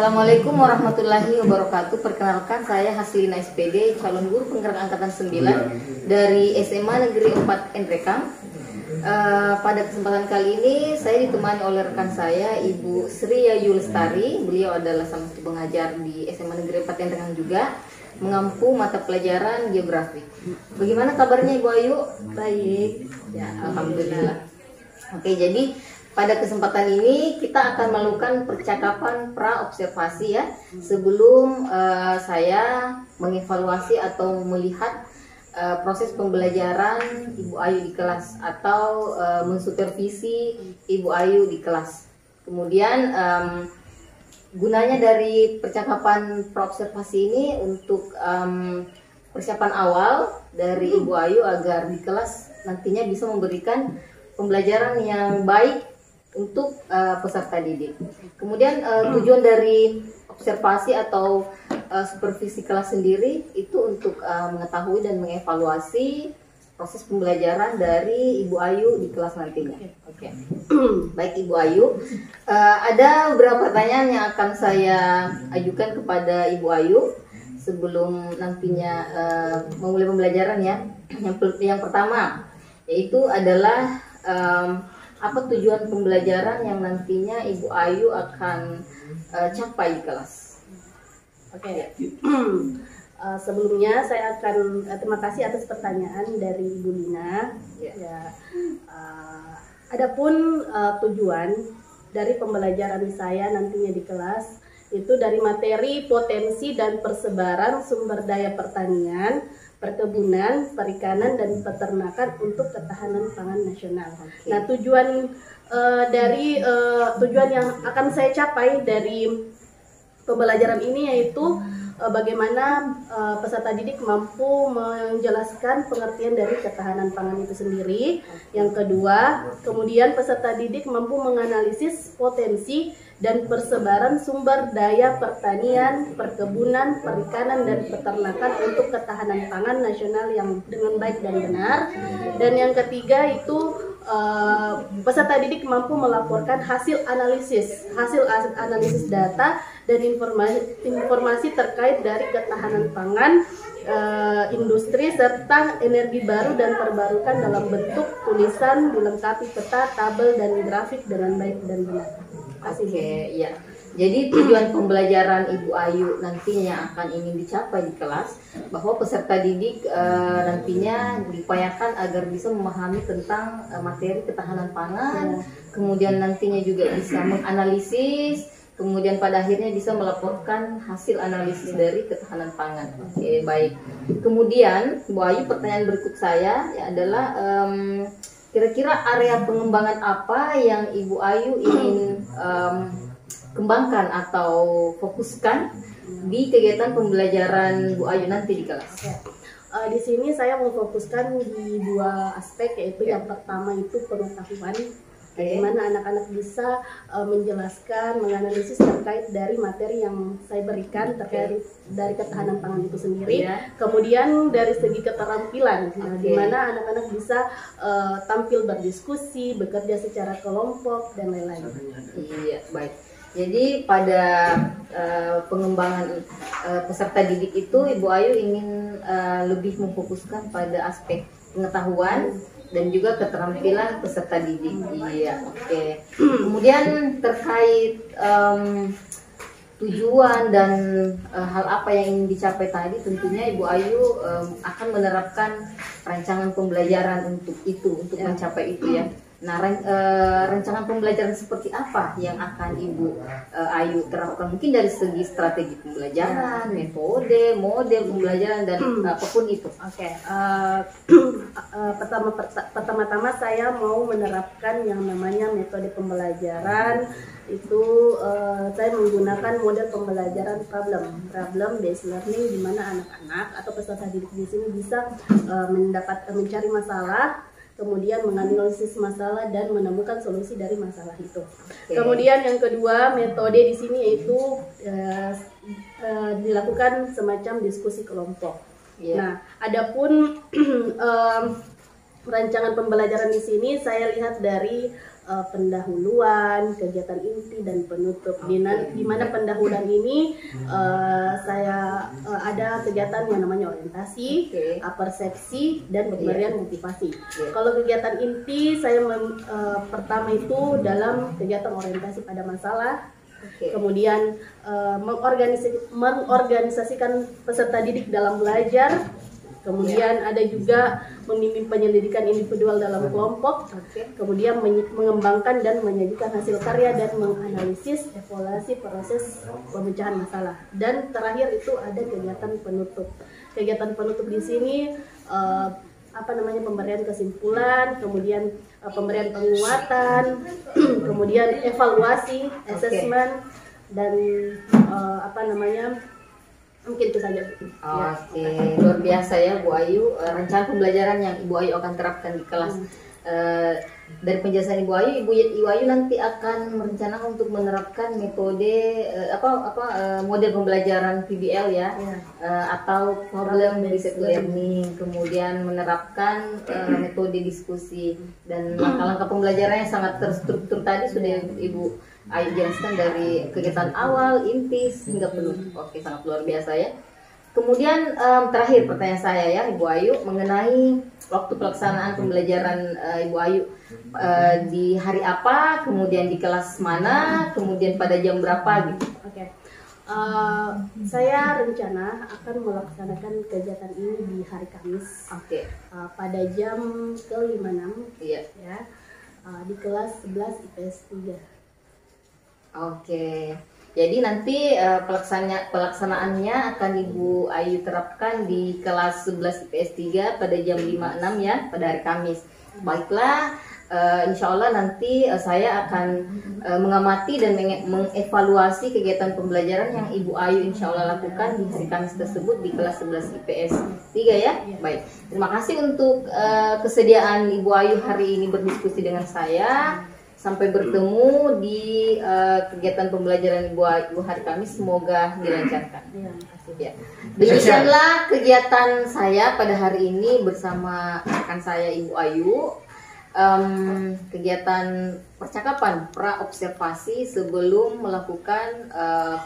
Assalamualaikum warahmatullahi wabarakatuh. Perkenalkan, saya Haslina SPD, calon guru penggerak angkatan 9 dari SMA Negeri 4 Nrekang. Pada kesempatan kali ini saya ditemani oleh rekan saya, Ibu Sri Yayu Lestari. Beliau adalah salah satu pengajar di SMA Negeri 4 Nrekang juga, mengampu mata pelajaran geografi. Bagaimana kabarnya Ibu Ayu? Baik, ya, alhamdulillah. Oke, jadi pada kesempatan ini kita akan melakukan percakapan pra-observasi ya, sebelum saya mengevaluasi atau melihat proses pembelajaran Ibu Ayu di kelas atau mensupervisi Ibu Ayu di kelas. Kemudian gunanya dari percakapan pra-observasi ini untuk persiapan awal dari Ibu Ayu agar di kelas nantinya bisa memberikan pembelajaran yang baik untuk peserta didik. Kemudian tujuan dari observasi atau supervisi kelas sendiri itu untuk mengetahui dan mengevaluasi proses pembelajaran dari Ibu Ayu di kelas nantinya. Oke. Baik Ibu Ayu, ada beberapa pertanyaan yang akan saya ajukan kepada Ibu Ayu sebelum nantinya memulai pembelajaran ya. Yang pertama yaitu adalah apa tujuan pembelajaran yang nantinya Ibu Ayu akan capai di kelas? Oke. Sebelumnya saya akan terima kasih atas pertanyaan dari Ibu Lina. Ya, adapun tujuan dari pembelajaran saya nantinya di kelas itu dari materi potensi dan persebaran sumber daya pertanian, perkebunan, perikanan, dan peternakan untuk ketahanan pangan nasional. Nah, tujuan tujuan yang akan saya capai dari pembelajaran ini yaitu bagaimana peserta didik mampu menjelaskan pengertian dari ketahanan pangan itu sendiri. Yang kedua, kemudian peserta didik mampu menganalisis potensi dan persebaran sumber daya pertanian, perkebunan, perikanan, dan peternakan untuk ketahanan pangan nasional yang dengan baik dan benar. Dan yang ketiga itu peserta didik mampu melaporkan hasil analisis data dan informasi terkait dari ketahanan pangan, industri, serta energi baru dan terbarukan dalam bentuk tulisan dilengkapi peta, tabel, dan grafik dengan baik dan benar. Oke, ya. Jadi tujuan pembelajaran Ibu Ayu nantinya akan ingin dicapai di kelas bahwa peserta didik nantinya diupayakan agar bisa memahami tentang materi ketahanan pangan, kemudian nantinya juga bisa menganalisis, kemudian pada akhirnya bisa melaporkan hasil analisis dari ketahanan pangan. Oke, baik. Kemudian Ibu Ayu, pertanyaan berikut saya ya adalah kira-kira area pengembangan apa yang Ibu Ayu ingin kembangkan atau fokuskan di kegiatan pembelajaran Bu Ayu nanti di kelas? Di sini saya memfokuskan di dua aspek, yaitu yang pertama itu pengetahuan, bagaimana anak-anak bisa menjelaskan, menganalisis terkait dari materi yang saya berikan terkait dari ketahanan pangan itu sendiri. Kemudian dari segi keterampilan, di mana anak-anak bisa tampil berdiskusi, bekerja secara kelompok, dan lain-lain. Iya, baik. Jadi pada pengembangan peserta didik itu Ibu Ayu ingin lebih memfokuskan pada aspek pengetahuan dan juga keterampilan peserta didik. Iya, oke. Kemudian terkait tujuan dan hal apa yang ingin dicapai tadi, tentunya Ibu Ayu akan menerapkan rancangan pembelajaran untuk mencapai itu ya. Nah, rancangan pembelajaran seperti apa yang akan Ibu Ayu terapkan? Mungkin dari segi strategi pembelajaran, metode, model pembelajaran, dan apapun itu. Oke. Pertama-tama saya mau menerapkan yang namanya metode pembelajaran. Itu saya menggunakan model pembelajaran problem based learning, di mana anak-anak atau peserta didik di sini bisa mencari masalah, kemudian menganalisis masalah dan menemukan solusi dari masalah itu. Kemudian yang kedua, metode di sini yaitu dilakukan semacam diskusi kelompok. Nah, adapun rancangan pembelajaran di sini saya lihat dari pendahuluan, kegiatan inti dan penutup. Di mana pendahuluan ini saya ada kegiatan yang namanya orientasi, persepsi dan pemberian motivasi. Kalau kegiatan inti saya pertama itu dalam kegiatan orientasi pada masalah. Kemudian mengorganisasikan peserta didik dalam belajar. Kemudian ada juga memimpin penyelidikan individual dalam kelompok. Kemudian mengembangkan dan menyajikan hasil karya dan menganalisis evaluasi proses pemecahan masalah. Dan terakhir itu ada kegiatan penutup. Kegiatan penutup di sini pemberian kesimpulan, kemudian pemberian penguatan, kemudian evaluasi, assessment, dan mungkin itu saja. Oke, luar biasa ya Bu Ayu, rencana pembelajaran yang Ibu Ayu akan terapkan di kelas. Dari penjelasan Ibu Ayu nanti akan merencanakan untuk menerapkan metode model pembelajaran PBL ya, atau problem based learning, kemudian menerapkan metode diskusi dan langkah-langkah pembelajaran yang sangat terstruktur tadi sudah Ibu Ayu jelaskan dari kegiatan awal, inti hingga penutup. Oke, sangat luar biasa ya. Kemudian terakhir pertanyaan saya ya Ibu Ayu mengenai waktu pelaksanaan pembelajaran Ibu Ayu di hari apa, kemudian di kelas mana, kemudian pada jam berapa gitu. Saya rencana akan melaksanakan kegiatan ini di hari Kamis. Pada jam ke-56 ya, di kelas 11 IPS 3. Jadi nanti pelaksanaannya akan Ibu Ayu terapkan di kelas 11 IPS 3 pada jam 5.6 ya, pada hari Kamis. Baiklah, insya Allah nanti saya akan mengamati dan mengevaluasi kegiatan pembelajaran yang Ibu Ayu insya Allah lakukan di hari Kamis tersebut di kelas 11 IPS 3 ya. Baik, terima kasih untuk kesediaan Ibu Ayu hari ini berdiskusi dengan saya. Sampai bertemu di kegiatan pembelajaran Ibu Ayu hari Kamis, semoga dilancarkan. Demikianlah kegiatan saya pada hari ini bersama rekan saya Ibu Ayu. Kegiatan percakapan pra observasi sebelum melakukan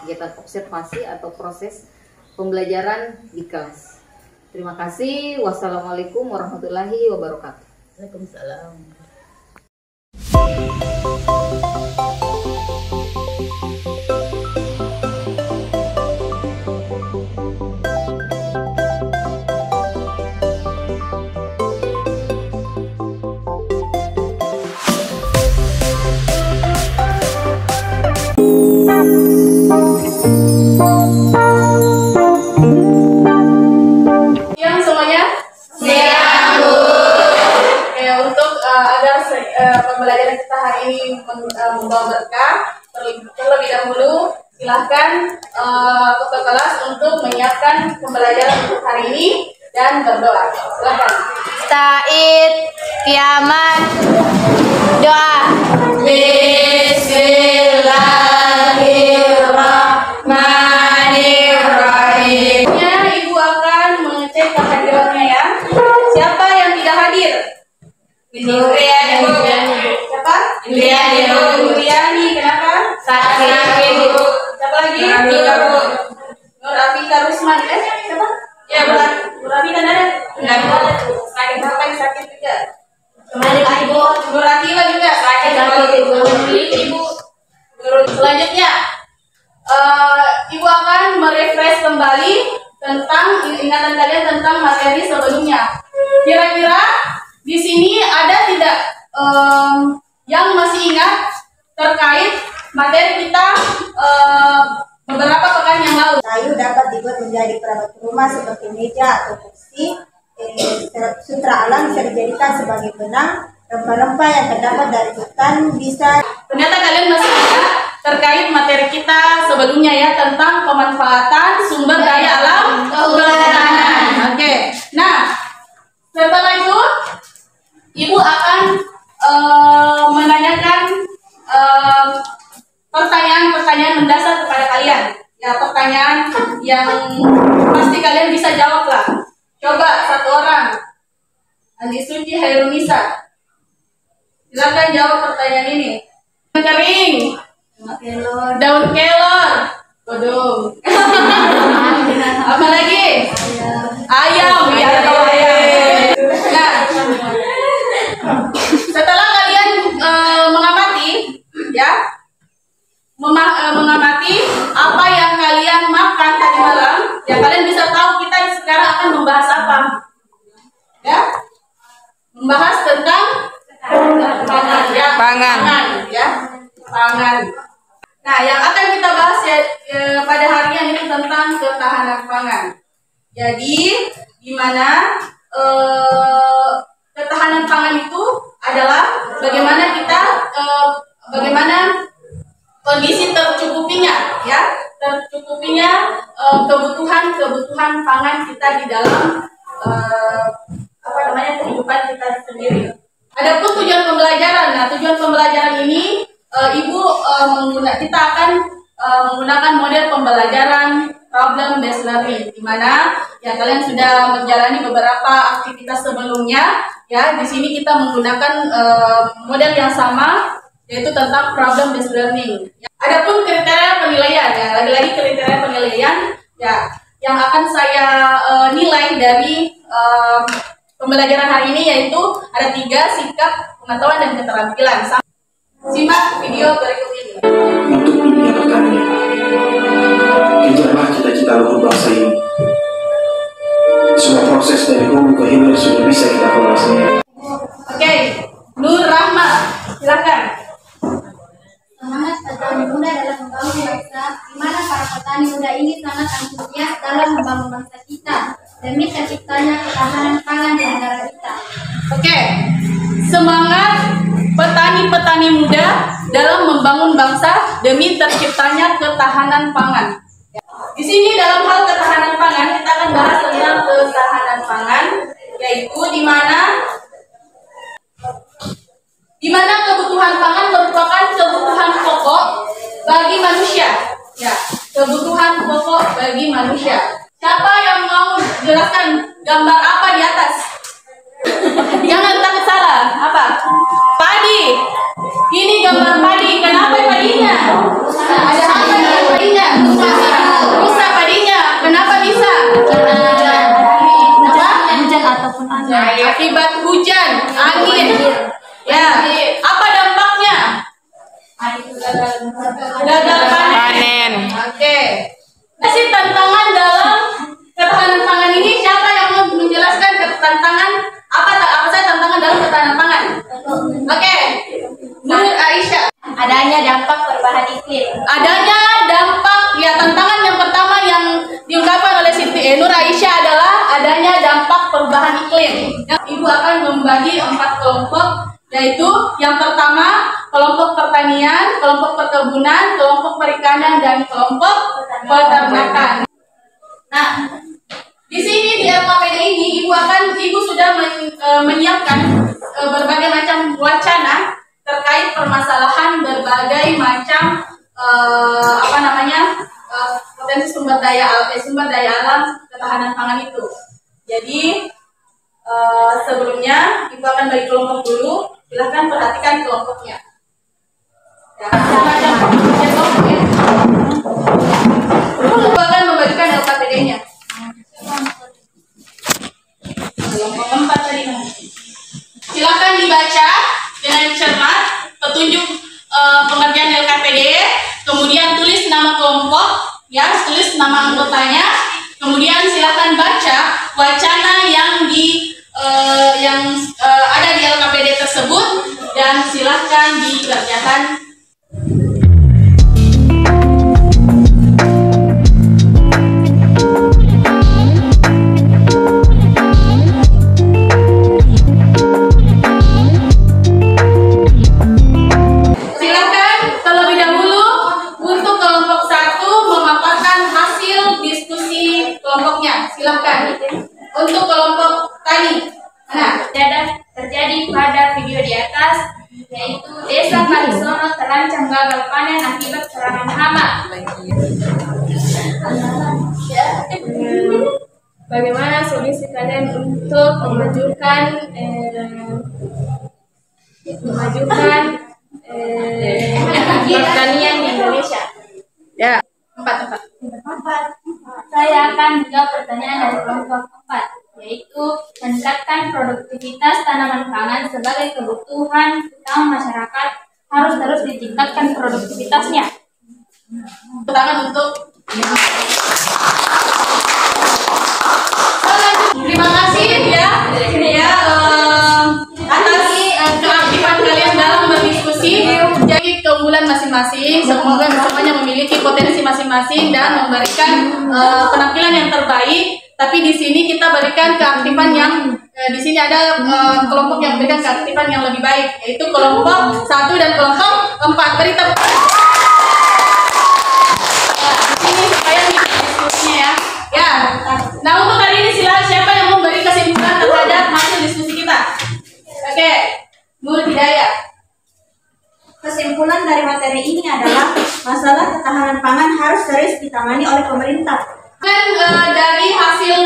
kegiatan observasi atau proses pembelajaran di kelas. Terima kasih. Wassalamualaikum warahmatullahi wabarakatuh. Waalaikumsalam. Siang semuanya. Siang Bu. Untuk agar pembelajaran kita hari ini membawa berkah, terlebih dahulu silahkan ketua kelas untuk menyiapkan pembelajaran untuk hari ini dan berdoa. Silakan. Taid kiamat doa. Bismillahirrahmanirrahim. Ibu akan mengecek kehadirannya ya. Siapa yang tidak hadir? Indriani Bu. Siapa? Indriani Bu. Indriani, kenapa? Sakit Bu. Siapa lagi? Rafika Bu. Nur Rafika Rusman, siapa? Ya Bu. Nur Rafika ada? Enggak Bu. Sakit apa yang sakit juga? Kembali lagi Bu. Nur Rafika juga sakit Bu. Ibu. Selanjutnya, Ibu akan merefresh kembali tentang ingatan kalian tentang materi sebelumnya. Kira-kira di sini ada tidak yang masih ingat terkait materi kita beberapa pekan yang lalu? Kayu dapat dibuat menjadi perabot rumah seperti meja atau kursi. Sutra alam bisa dijadikan sebagai benang. Rempah-rempah yang terdapat dari hutan bisa. Ternyata kalian masih ingat terkait materi kita sebelumnya ya, tentang pemanfaatan sumber daya alam kehutanan. Oke. Nah, setelah itu Ibu akan menanyakan pertanyaan-pertanyaan mendasar kepada kalian. Ya, pertanyaan yang pasti kalian bisa jawab lah. Coba satu orang. Andi Suci Hairunisa. Silakan jawab pertanyaan ini. Kering. Daun kelor. Kodong. Apa lagi? Ayam. Ya, ayam. Nah, setelah kalian mengamati, ya, mengamati apa yang kalian makan tadi malam, ya kalian bisa tahu kita sekarang akan membahas apa, ya, membahas tentang pangan, ya, pangan. Nah, yang akan kita bahas ya, pada hari ini tentang ketahanan pangan. Jadi, di mana ketahanan pangan itu adalah bagaimana kita, bagaimana kondisi tercukupinya, ya, tercukupinya kebutuhan pangan kita di dalam kehidupan kita sendiri. Adapun tujuan pembelajaran, nah tujuan pembelajaran ini kita akan menggunakan model pembelajaran problem based learning, di mana ya kalian sudah menjalani beberapa aktivitas sebelumnya, ya. Di sini kita menggunakan model yang sama, yaitu tentang problem based learning. Adapun kriteria penilaian, ya lagi-lagi kriteria penilaian, ya yang akan saya nilai dari pembelajaran hari ini yaitu ada 3: sikap, pengetahuan, dan keterampilan. Simak video berikut ini. Untuk dunia pertanian, kejarlah cita-cita luhur bangsa ini. Semua proses dari hulu ke hilir sudah bisa kita evaluasi. Oke, Nur Rahma, silakan. Semangat petani muda dalam membangun bangsa, di mana para petani muda ini sangat antusias dalam membangun bangsa kita demi terciptanya ketahanan pangan di negara kita. Oke, semangat petani-petani muda dalam membangun bangsa demi terciptanya ketahanan pangan. Di sini dalam hal ketahanan pangan kita akan bahas tentang ketahanan pangan, yaitu di mana kebutuhan pangan merupakan kebutuhan pokok bagi manusia. Ya, kebutuhan pokok bagi manusia. Siapa yang mau jelaskan gambar apa di atas? Jangan takut salah. Apa? Padi. Ini gambar padi. Kenapa padinya? Ada apa dengan padinya? Rusa padinya. Kenapa bisa? Hujan ataupun angin. Akibat hujan, angin. Ya. Apa dampaknya? Gagal panen. Oke. Kasih tantangan dalam ketahanan pangan ini. Siapa yang mau menjelaskan tantangan apa saja tantangan dalam ketahanan pangan? Oke. Nur Aisyah. Adanya dampak perubahan iklim. Adanya dampak, ya, tantangan yang pertama yang diungkapkan oleh Siti Nur Aisyah adalah adanya dampak perubahan iklim. Ibu akan membagi 4 kelompok, yaitu yang pertama kelompok pertanian, kelompok perkebunan, kelompok perikanan, dan kelompok peternakan. Nah, di sini di LKPD ini ibu sudah menyiapkan berbagai macam wacana terkait permasalahan berbagai macam potensi sumber daya alam ketahanan pangan itu. Jadi sebelumnya ibu akan bagi kelompok dulu. Silahkan perhatikan kelompoknya. Ya, macam kelompoknya. Ibu akan membagikan LKPD-nya. Kelompok 4 tadi. Silakan dibaca dengan cermat petunjuk pengerjaan LKPD, kemudian tulis nama kelompok, ya, tulis nama anggotanya, kemudian silakan baca wacana yang ada di LKPD tersebut dan silakan dikerjakan. Silahkan. Untuk kelompok tani, terjadi pada video di atas, yaitu Desa Kalisono terancam gagal panen akibat serangan hama. Bagaimana solusi kalian untuk memajukan memajukan pertanian di Indonesia. Ya, empat. Saya akan menjawab pertanyaan dari kelompok 4, yaitu meningkatkan produktivitas tanaman pangan sebagai kebutuhan utama masyarakat, harus terus ditingkatkan produktivitasnya. Tangan untuk terima kasih ya atas keaktifan kalian dalam berdiskusi. Jadi keunggulan masing-masing, semuanya memiliki potensi masing-masing dan memberikan penampilan yang terbaik. Tapi di sini kita berikan keaktifan yang di sini ada kelompok yang memberikan keaktifan yang lebih baik, yaitu kelompok 1 dan kelompok 4. Beri tepuk di sini supaya diskusinya ya. Ya. Nah, untuk hari ini siapa yang mau beri kesimpulan terhadap hasil diskusi kita? Oke, Nur Hidayah. Kesimpulan dari materi ini adalah masalah ketahanan pangan harus serius ditangani oleh pemerintah. Dan dari hasil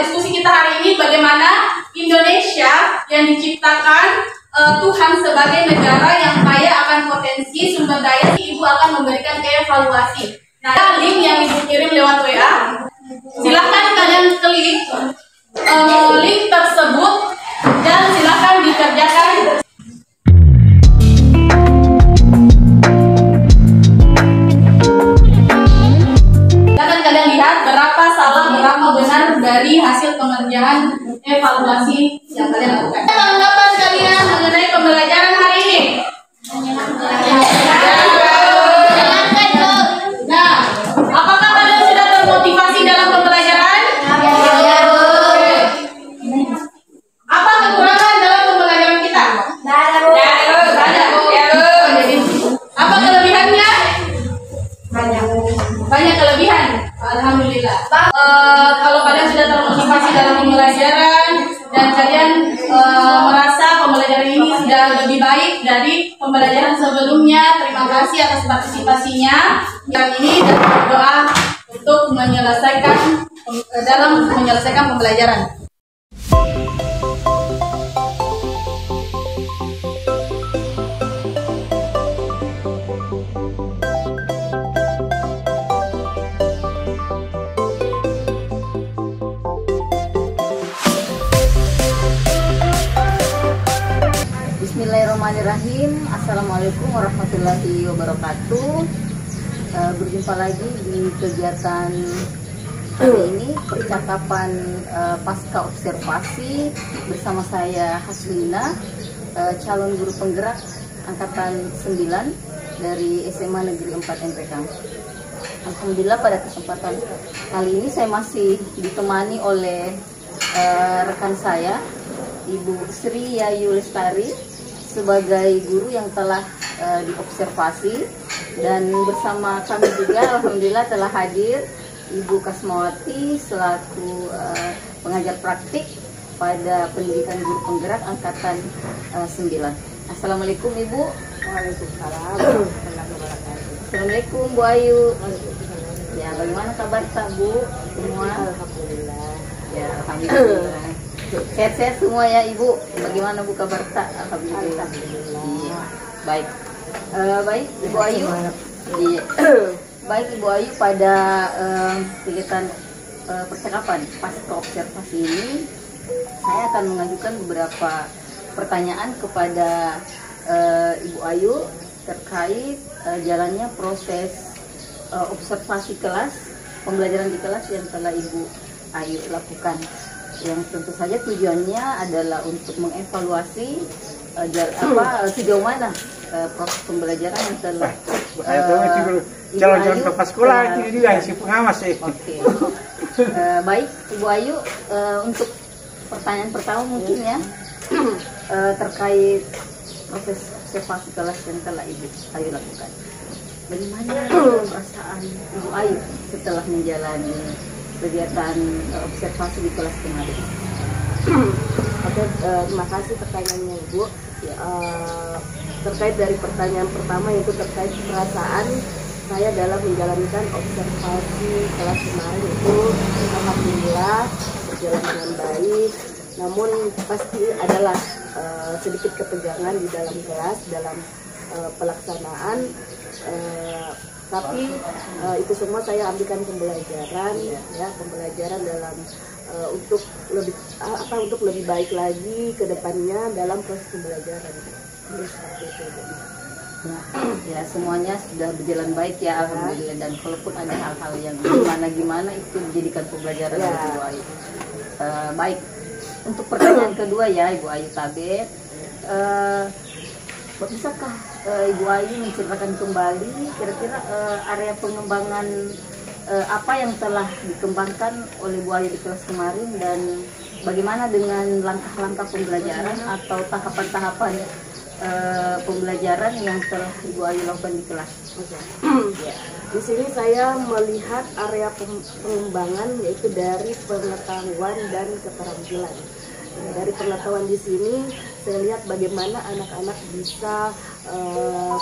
diskusi kita hari ini, bagaimana Indonesia yang diciptakan Tuhan sebagai negara yang kaya akan potensi sumber daya, Ibu akan memberikan evaluasi. Nah, link yang Ibu kirim lewat WA, silakan kalian klik link tersebut dan silakan dikerjakan. Silakan kalian lihat berapa salah, berapa benar dari hasil pengerjaan evaluasi yang kalian lakukan. Tanggapan kalian mengenai pembelajaran hari ini? Nah, apakah kalian sudah termotivasi dalam pembelajaran? Apa kekurangan dalam pembelajaran kita? Jadi, apa kelebihannya? Banyak kelebihan. Alhamdulillah. Kalau kalian sudah termotivasi dalam pembelajaran dan kalian merasa pembelajaran ini sudah lebih baik dari pembelajaran sebelumnya, terima kasih atas partisipasinya yang ini dan berdoa untuk menyelesaikan pembelajaran. Bismillahirrahmanirrahim. Assalamualaikum warahmatullahi wabarakatuh. Berjumpa lagi di kegiatan hari ini, percakapan pasca observasi bersama saya Haslina, calon guru penggerak angkatan 9 dari SMA Negeri 4 Enrekang. Alhamdulillah pada kesempatan kali ini saya masih ditemani oleh rekan saya, Ibu Sri Yayu Lestari, sebagai guru yang telah diobservasi, dan bersama kami juga alhamdulillah telah hadir Ibu Kasmawati selaku pengajar praktik pada pendidikan guru penggerak angkatan 9. Assalamualaikum Ibu. Waalaikumsalam. Assalamualaikum Bu Ayu. Ya, bagaimana kabar Bu semua? Alhamdulillah. Ya, alhamdulillah. Sehat-sehat semua ya Ibu. Bagaimana Bu kabar tak? Alhamdulillah. Iya. Baik. Baik Ibu Ayu. Iya. Baik Ibu Ayu, pada kegiatan percakapan pasca observasi ini saya akan mengajukan beberapa pertanyaan kepada Ibu Ayu terkait jalannya proses observasi kelas, pembelajaran di kelas yang telah Ibu Ayu lakukan, yang tentu saja tujuannya adalah untuk mengevaluasi sejauh mana proses pembelajaran yang telah calon kepala sekolah itu juga si pengawas sih. Oke. Baik Ibu Ayu, untuk pertanyaan pertama mungkin ya terkait proses observasi kelas yang telah Ibu Ayu lakukan. Bagaimana perasaan Ibu Ayu setelah menjalani kegiatan observasi di kelas kemarin? Oke, terima kasih pertanyaannya Ibu. Terkait dari pertanyaan pertama, yaitu terkait perasaan saya dalam menjalankan observasi kelas kemarin, itu alhamdulillah berjalan dengan baik. namun pasti adalah sedikit ketegangan di dalam kelas dalam pelaksanaan, tapi itu semua saya ambilkan pembelajaran ya, pembelajaran dalam untuk lebih baik lagi ke depannya dalam proses pembelajaran. Jadi seperti itu. Ya, semuanya sudah berjalan baik ya, alhamdulillah. Dan kalaupun ada hal-hal yang gimana itu dijadikan pembelajaran Ya. Ibu Ayu. Baik, untuk pertanyaan kedua ya Ibu Ayu Tabet, bisakah Ibu Ayu menceritakan kembali kira-kira area pengembangan apa yang telah dikembangkan oleh Bu Ayu di kelas kemarin, dan bagaimana dengan langkah-langkah pembelajaran atau tahapan-tahapan pembelajaran yang telah Ibu Ayu lakukan di kelas? Di sini saya melihat area pengembangan yaitu dari pengetahuan dan keterampilan. Dari pengetahuan di sini saya lihat bagaimana anak-anak bisa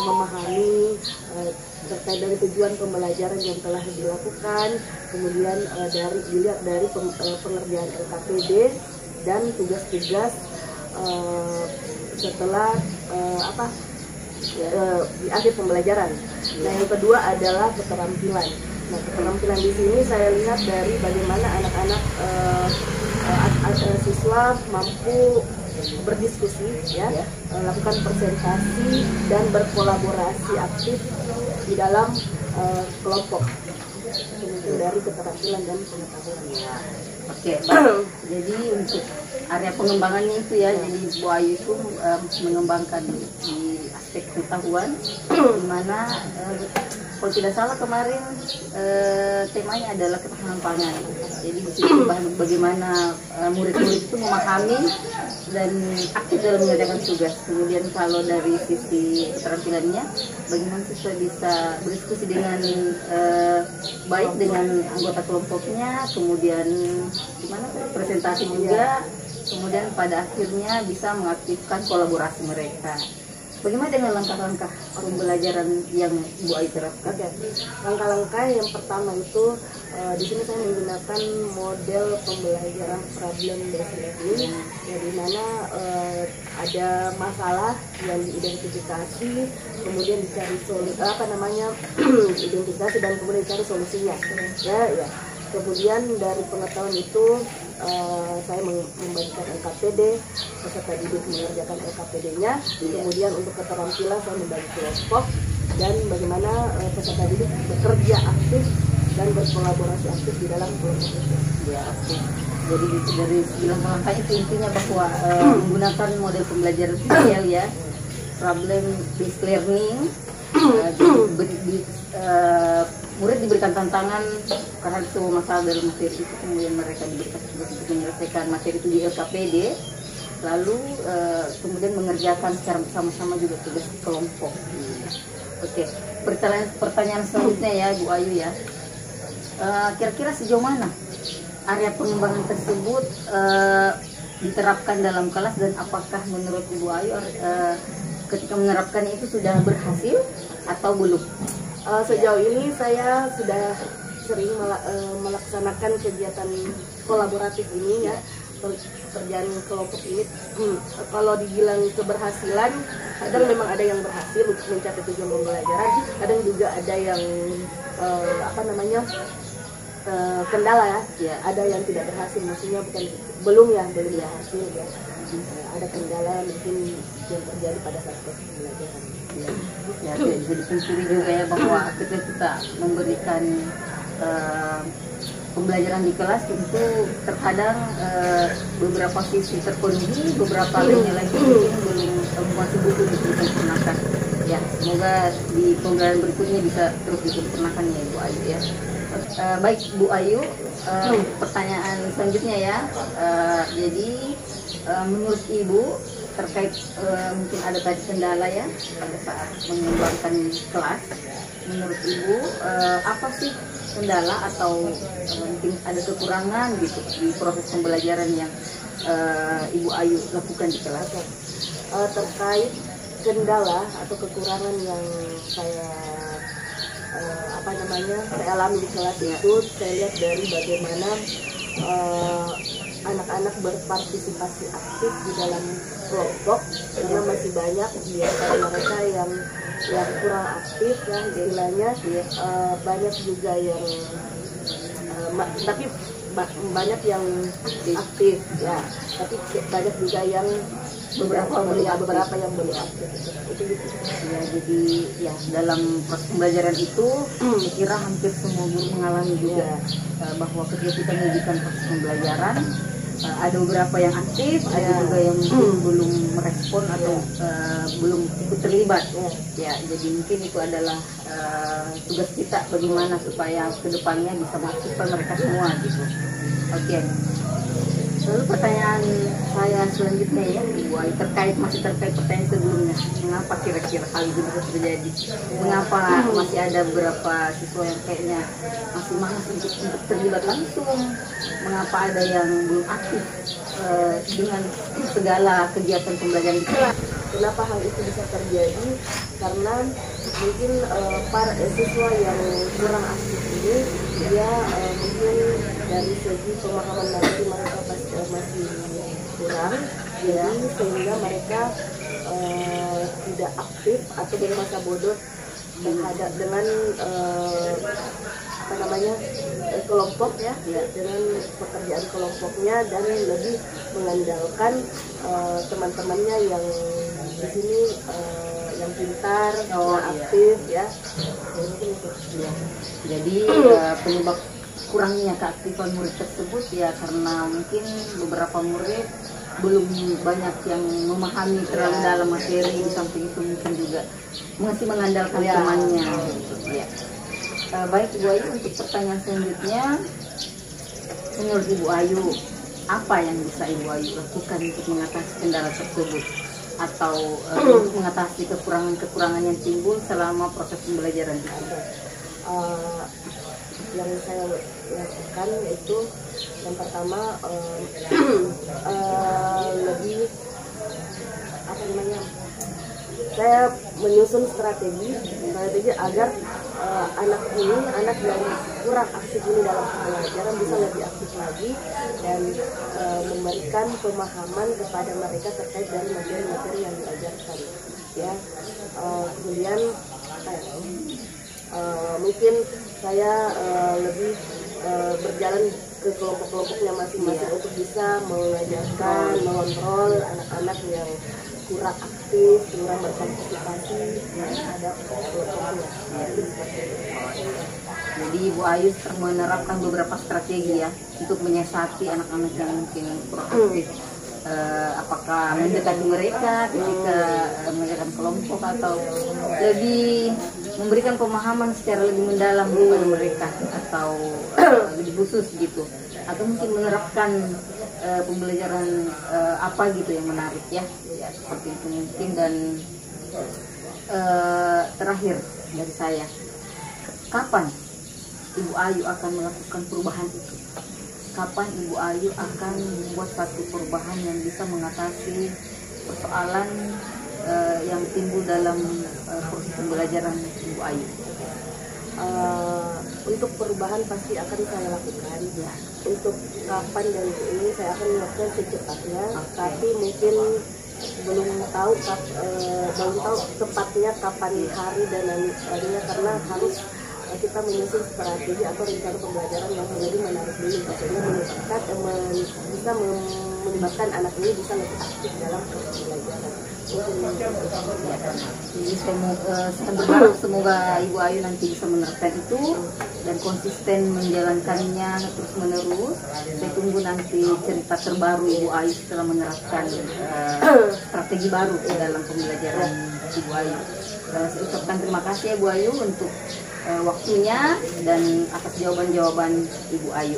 memahami terkait dari tujuan pembelajaran yang telah dilakukan, kemudian dilihat dari pengerjaan LKPD dan tugas-tugas setelah di akhir pembelajaran. Nah, yang kedua adalah keterampilan. Nah, keterampilan di sini saya lihat dari bagaimana anak-anak siswa mampu berdiskusi, ya, melakukan presentasi dan berkolaborasi aktif di dalam kelompok. Itu dari keterampilan dan pengetahuan. Oke, baik. Jadi untuk area pengembangannya itu ya, jadi Bu Ayu itu mengembangkan di aspek pengetahuan, di mana kalau tidak salah kemarin temanya adalah ketahanan pangan. Jadi di situ bagaimana murid-murid itu memahami dan aktif dalam mengerjakan tugas. Kemudian kalau dari sisi keterampilannya, bagaimana siswa bisa berdiskusi dengan baik dengan anggota kelompoknya, kemudian gimana presentasi juga, kemudian pada akhirnya bisa mengaktifkan kolaborasi mereka. Bagaimana dengan langkah-langkah pembelajaran yang Bu Ayu terapkan? Langkah-langkah yang pertama itu di sini saya menggunakan model pembelajaran problem based learning, di mana ada masalah yang diidentifikasi, kemudian dicari identifikasi dan kemudian dicari solusinya. Ya. Kemudian dari pengetahuan itu saya membagikan LKPD, peserta didik mengerjakan LKPD-nya. Kemudian untuk keterampilan saya membagi kelompok dan bagaimana peserta didik bekerja aktif dan berkolaborasi aktif di dalam kelompok itu. Ya, oke. Jadi dari 9 langkah itu intinya bahwa menggunakan model pembelajaran sosial ya, problem based learning. Murid diberikan tantangan karena semua masalah dalam materi itu, kemudian mereka diberikan tugas untuk menyelesaikan materi itu di LKPD, lalu kemudian mengerjakan secara bersama-sama juga tugas kelompok. Oke, pertanyaan selanjutnya ya Bu Ayu ya, kira-kira sejauh mana area pengembangan tersebut diterapkan dalam kelas, dan apakah menurut Ibu Ayu ketika menerapkan itu sudah berhasil atau belum? Sejauh ini saya sudah sering melaksanakan kegiatan kolaboratif ini ya, pekerjaan kelompok ini. Kalau dibilang keberhasilan, kadang memang ada yang berhasil untuk mencapai tujuan pembelajaran, kadang juga ada yang kendala ya, ada yang tidak berhasil, maksudnya belum berhasil ya. Ada kendala mungkin yang terjadi pada saat proses pembelajaran. Ya, bisa dipungkiri juga ya bahwa ketika kita memberikan pembelajaran di kelas tentu terkadang beberapa sisi terpenuhi, beberapa lainnya lagi mungkin belum masih butuh disempurnakan. Ya, semoga di pembelajaran berikutnya bisa terus disempurnakan ya Bu Ayu ya. Baik Bu Ayu, pertanyaan selanjutnya ya. Jadi menurut Ibu terkait mungkin ada tadi kendala ya pada saat mengembangkan kelas, menurut Ibu apa sih kendala atau mungkin ada kekurangan gitu di proses pembelajaran yang Ibu Ayu lakukan di kelas? Terkait kendala atau kekurangan yang saya saya alami di kelas itu, saya lihat dari bagaimana anak-anak berpartisipasi aktif di dalam kelompok, karena masih banyak biasanya mereka yang kurang aktif ya istilahnya. Banyak juga yang tapi banyak yang aktif ya, tapi banyak juga yang beberapa yang belum aktif. Itu gitu. Ya, jadi ya dalam proses pembelajaran itu saya kira hampir semua guru mengalami juga bahwa ketika kita menunjukkan proses pembelajaran ada beberapa yang aktif, ada juga yang mungkin belum merespon atau belum ikut terlibat. Ya, jadi mungkin itu adalah tugas kita bagaimana supaya kedepannya bisa mengaktifkan mereka semua gitu. Oke. Lalu pertanyaan saya selanjutnya ya, Ibu Ayu, masih terkait pertanyaan sebelumnya. Mengapa kira-kira hal itu bisa terjadi? Mengapa masih ada beberapa siswa yang kayaknya masih malas untuk terlibat langsung? Mengapa ada yang belum aktif dengan segala kegiatan pembelajaran di kelas? Kenapa hal itu bisa terjadi? Karena mungkin para siswa yang kurang aktif ini dia mungkin dari segi pemahaman mereka masih kurang, jadi sehingga mereka tidak aktif atau bermasa bodoh terhadap dengan kelompok ya, dengan pekerjaan kelompoknya, dan lebih mengandalkan teman-temannya yang di sini yang pintar, yang aktif ya. Jadi penyebab kurangnya keaktifan murid tersebut ya karena mungkin beberapa murid belum banyak yang memahami terlalu dalam materi, di samping itu mungkin juga masih mengandalkan temannya. Ya. Baik Ibu Ayu, untuk pertanyaan selanjutnya, menurut Ibu Ayu apa yang bisa Ibu Ayu lakukan untuk mengatasi kendala tersebut atau untuk mengatasi kekurangan yang timbul selama proses pembelajaran itu? Yang saya lakukan yaitu yang pertama lebih saya menyusun strategi agar anak yang kurang aktif ini dalam pembelajaran bisa lebih aktif lagi dan memberikan pemahaman kepada mereka terkait dari materi-materi yang diajarkan ya. Kemudian mungkin saya lebih berjalan ke kelompok-kelompoknya masing-masing untuk bisa mengajarkan, mengontrol anak-anak yang kurang aktif, kurang berpartisipasi terhadap kelompoknya. Jadi Ibu Ayu menerapkan beberapa strategi ya untuk menyiasati anak-anak yang mungkin kurang aktif. Apakah mendekati mereka ketika mengajarkan kelompok atau lebih memberikan pemahaman secara lebih mendalam kepada mereka atau lebih khusus gitu, atau mungkin menerapkan pembelajaran apa gitu yang menarik ya seperti itu mungkin. Dan terakhir dari saya, kapan Ibu Ayu akan melakukan perubahan itu? Kapan Ibu Ayu akan membuat satu perubahan yang bisa mengatasi persoalan yang timbul dalam proses pembelajaran Ibu Ayu? Untuk perubahan pasti akan saya lakukan ya. Untuk kapan dan ini saya akan melakukan secepatnya, tapi mungkin belum tahu tepatnya kapan hari dan harinya, karena harus kita menyusun strategi atau rencana pembelajaran yang menjadi menarik dulu, maksudnya bisa melibatkan anak ini bisa lebih aktif dalam proses pembelajaran. Jadi saya berharap semoga Ibu Ayu nanti bisa menerapkan itu dan konsisten menjalankannya terus menerus. Saya tunggu nanti cerita terbaru Ibu Ayu setelah menerapkan strategi baru dalam pembelajaran Ibu Ayu. Saya ucapkan terima kasih ya Bu Ayu untuk waktunya dan atas jawaban-jawaban Ibu Ayu.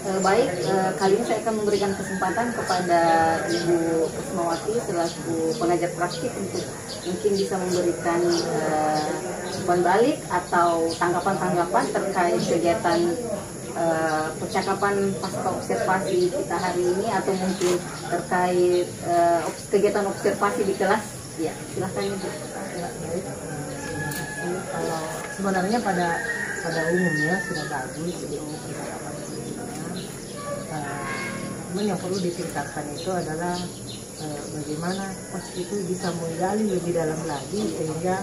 Baik, kali ini saya akan memberikan kesempatan kepada Ibu Kusmawati selaku pengajar praktik untuk mungkin bisa memberikan umpan balik atau tanggapan-tanggapan terkait kegiatan percakapan pasca observasi kita hari ini, atau mungkin terkait kegiatan observasi di kelas. Ya, silahkan Ibu. Kalau sebenarnya pada umumnya sudah bagus, jadi percakapan Namun yang perlu ditingkatkan itu adalah bagaimana coach itu bisa menggali lebih dalam lagi sehingga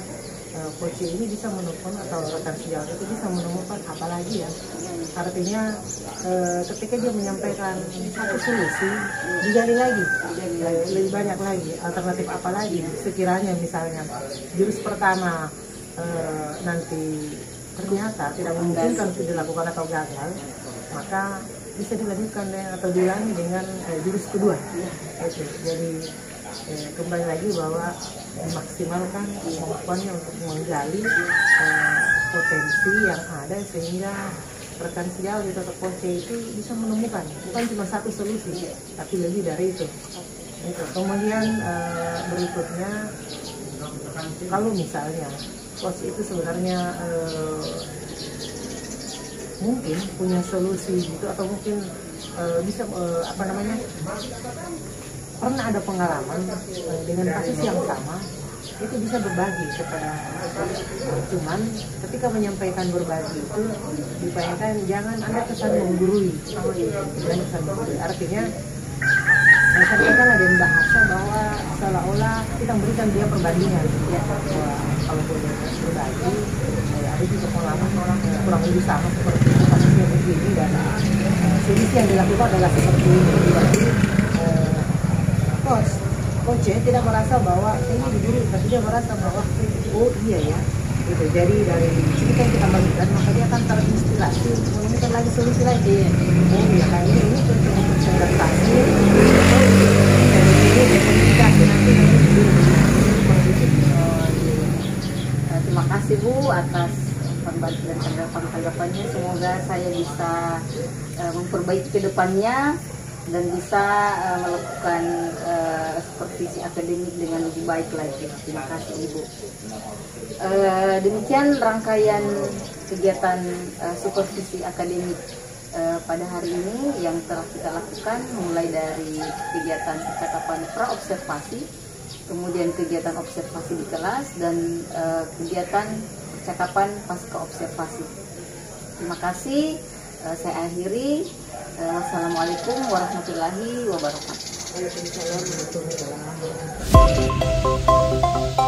coach ini bisa menemukan atau rekan sejawat itu bisa menemukan apa lagi ya. Artinya ketika dia menyampaikan satu solusi, digali lagi, lebih banyak lagi alternatif apa lagi. Sekiranya misalnya jurus pertama nanti ternyata tidak memungkinkan untuk dilakukan atau gagal, maka bisa dilanjutkan atau diulangi dengan jurus kedua. Jadi kembali lagi bahwa memaksimalkan kemampuannya untuk menggali potensi yang ada sehingga rekan sejawat atau coach itu bisa menemukan bukan cuma satu solusi tapi lebih dari itu. Kemudian berikutnya, kalau misalnya coach itu sebenarnya mungkin punya solusi gitu atau mungkin bisa pernah ada pengalaman dengan kasus yang sama, itu bisa berbagi kepada cuman ketika menyampaikan berbagi itu diupayakan jangan ada kesan menggurui, jangan kesan menggurui. Artinya sampaikan ada yang bahasa bahwa seolah-olah kita memberikan dia perbandingan ya, kalau boleh berbagi ada juga pengalaman orang yang kurang lebih sama seperti kasusnya begini dan solusi yang dilakukan adalah seperti ini. Berarti coach tidak merasa bahwa ini diburu, tapi dia merasa bahwa oh iya ya gitu. Jadi dari cerita yang kita bagikan maka dia akan terinspirasi untuk menemukan lagi solusi lagi. Oh iya kan ini untuk presentasi terima kasih Bu atas pembantuan dan tanggapannya. Semoga saya bisa memperbaiki ke depannya dan bisa melakukan supervisi akademik dengan lebih baik lagi. Terima kasih Ibu. Demikian rangkaian kegiatan supervisi akademik pada hari ini yang telah kita lakukan, mulai dari kegiatan percakapan pra-observasi, kemudian kegiatan observasi di kelas, dan kegiatan percakapan pasca observasi. Terima kasih. Saya akhiri. Wassalamualaikum warahmatullahi wabarakatuh. Waalaikumsalam warahmatullahi wabarakatuh.